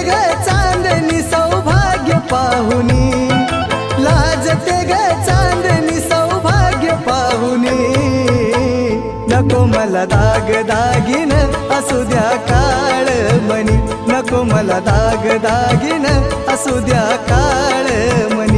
ग चांदणी सौभाग्य पाहुनी, लाजते ग चांदणी सौभाग्य पाहुनी। नको मला दाग दागिन असू द्या काळ मनी, नको मला दाग दागिन असू द्या काळ मनी।